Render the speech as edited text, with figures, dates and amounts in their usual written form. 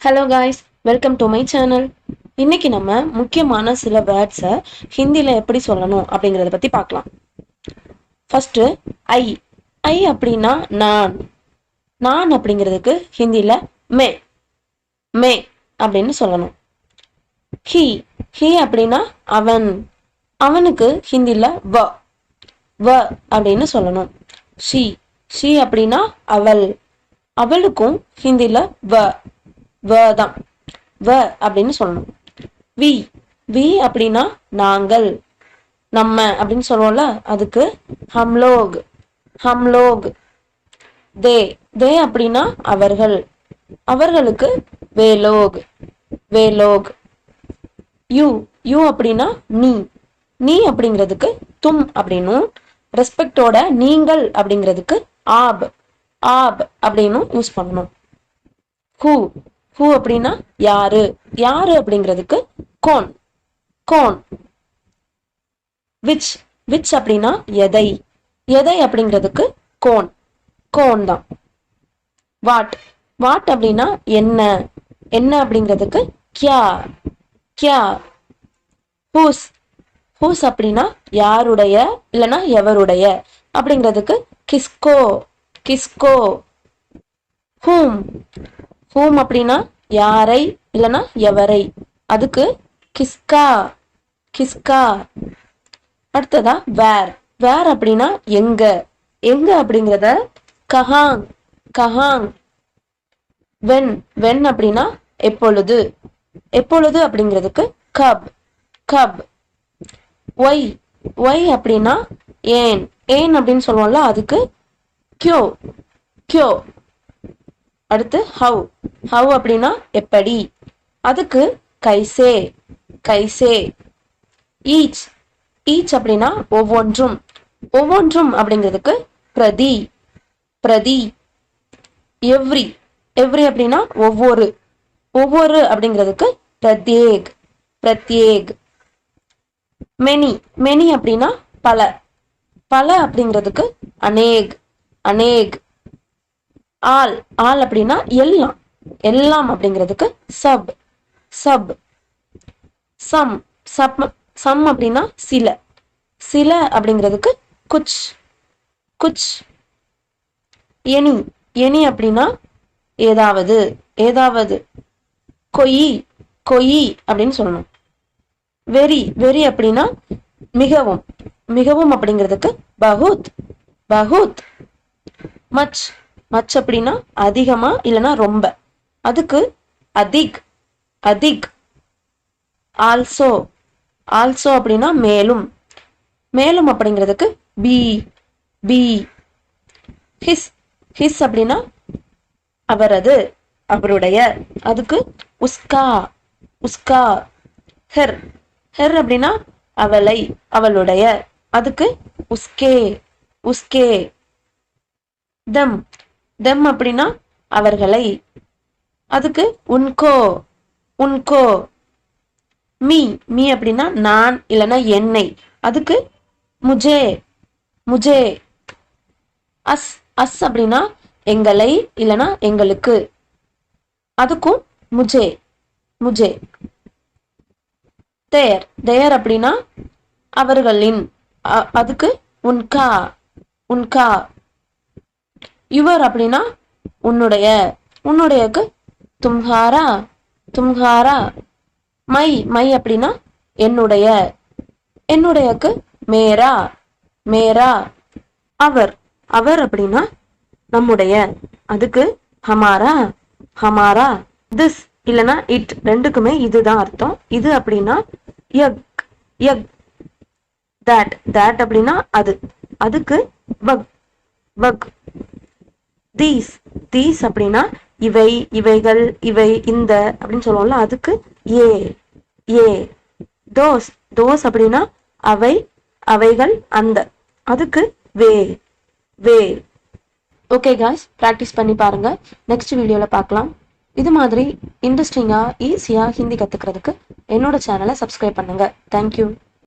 Hello guys, welcome to my channel. இன்னைக்கு நம்ம முக்கியமான சில வேர்ட்ஸை ஹிந்தியில் எப்படி சொல்லணும் அப்படிங்கிறத பற்றி பார்க்கலாம். First I. ஐ அப்படின்னா நான். நான் அப்படிங்கிறதுக்கு ஹிந்தியில் மே மே அப்படின்னு சொல்லணும். ஹி. ஹி அப்படின்னா அவன். அவனுக்கு ஹிந்தியில் வ வ அப்படின்னு சொல்லணும். ஷி. ஷி அப்படின்னா அவள். அவளுக்கும் ஹிந்தியில் வ வ தான் வ அப்படின்னு சொல்லணும். வி. வி அப்படின்னா நாங்கள், நம்ம அப்படின்னு சொல்லுவோம்ல, அதுக்கு ஹம்லோக் ஹம்லோக். தே. தே அப்படின்னா அவர்கள். அவர்களுக்கு வேலோக் வேலோக். யூ. யூ அப்படின்னா நீ. நீ அப்படிங்கிறதுக்கு தும் அப்படின்னும், ரெஸ்பெக்டோட நீங்கள் அப்படிங்கிறதுக்கு ஆப் ஆப் அப்படின்னும் யூஸ் பண்ணணும். ஹூ. ஹூ அப்படின்னா யாரு. யாரு அப்படிங்கிறதுக்கு கோன் கோன். விச். விச் அப்படின்னா எதை. எதை அப்படிங்கிறதுக்கு கோன் கோன் தான். வாட். வாட் அப்படின்னா என்ன. என்ன அப்படிங்கிறதுக்கு கியா கியா. ஹூஸ். ஹூஸ் அப்படின்னா யாருடைய இல்லைன்னா எவருடைய அப்படிங்கிறதுக்கு கிஸ்கோ கிஸ்கோ. ஹூம். ஹூம் அப்படின்னா யாரை இல்லைன்னா எவரை, அதுக்கு கிஸ்கா கிஸ்கா. அடுத்ததா வேர். வேர் அப்படின்னா எங்க. எங்க அப்படிங்கிறத கஹாங் கஹாங். வென். வென் அப்படின்னா எப்பொழுது. எப்பொழுது அப்படிங்கிறதுக்கு கப் கப். ஒய். ஒய் அப்படின்னா ஏன். ஏன் அப்படின்னு சொல்லுவோம்ல, அதுக்கு கியோ கியோ. அடுத்து ஹவ். ஹவ் அப்படின்னா எப்படி, அதுக்கு கைசே கைசே. ஈச். ஈச் அப்படின்னா ஒவ்வொன்றும். ஒவ்வொன்றும் அப்படிங்கிறதுக்கு பிரதி பிரதி. எவ்ரி. எவ்ரி அப்படின்னா ஒவ்வொரு. ஒவ்வொரு அப்படிங்கிறதுக்கு பிரத்யேக் பிரத்யேக். மெனி. மெனி அப்படின்னா பல. பல அப்படிங்கிறதுக்கு அநேக் அநேக். ஆல். ஆல் அப்படின்னா எல்லாம். எல்லாம் அப்படிங்கிறதுக்கு sub sub. Some. Sub. Some அப்படின்னா சில. சில அப்படிங்கிறதுக்கு குச் குச். எனி. எனி அப்படின்னா ஏதாவது ஏதாவது. கொயி கொயி அப்படின்னு சொல்லணும். வெரி. வெரி அப்படின்னா மிகவும். மிகவும் அப்படிங்கிறதுக்கு பகுத் பகுத். மச். மச் அப்படின்னா அதிகமா இல்லைன்னா ரொம்ப, அதுக்கு அதிக் அதிக். ஆல்சோ. ஆல்சோ அப்படின்னா மேலும். மேலும் அப்படிங்கிறதுக்கு பி பி. ஹிஸ். ஹிஸ் அப்படின்னா அவரது அவருடைய, அதுக்கு உஸ்கா உஸ்கா. ஹெர். ஹெர் அப்படின்னா அவளை அவளுடைய, அதுக்கு உஸ்கே உஸ்கே. தம். தம் அப்படின்னா அவர்களை, அதுக்கு உன்கோ உன்கோ. மீ. மீ அப்படின்னா நான் இல்லைன்னா என்னை, அதுக்கு முஜே முஜே. அஸ். அஸ் அப்படின்னா எங்களை இல்லைன்னா எங்களுக்கு, அதுக்கும் முஜே முஜே. தேர். தேர் அப்படின்னா அவர்களின், அதுக்கு உன்கா உன்கா. யுவர் அப்படின்னா உன்னுடைய. உன்னுடையக்கு தும்ஹாரா தும்ஹாரா. மை. மை அப்படின்னா என்னுடைய. என்னுடையக்கு மேரா மேரா. அவர். அவர் அப்படின்னா நம்முடைய, அதுக்கு ஹமாரா ஹமாரா. திஸ் இல்லைன்னா இட், ரெண்டுக்குமே இதுதான் அர்த்தம். இது அப்படின்னா யக் யக். தட். தட் அப்படின்னா அது, அதுக்கு வக் வக். தீஸ். தீஸ் அப்படின்னா இவை இவைகள் இவை இந்த அப்படின்னு சொல்லுவோம்ல, அதுக்கு ஏ ஏ. தோஸ். தோஸ் அப்படின்னா அவை அவைகள் அந்த, அதுக்கு வே வே. ஓகே காய்ஸ், ப்ராக்டிஸ் பண்ணி பாருங்க. நெக்ஸ்ட் வீடியோவில் பார்க்கலாம். இது மாதிரி இன்ட்ரெஸ்டிங்காக ஈஸியாக ஹிந்தி கற்றுக்கிறதுக்கு என்னோட சேனலை சப்ஸ்கிரைப் பண்ணுங்க. தேங்க்யூ.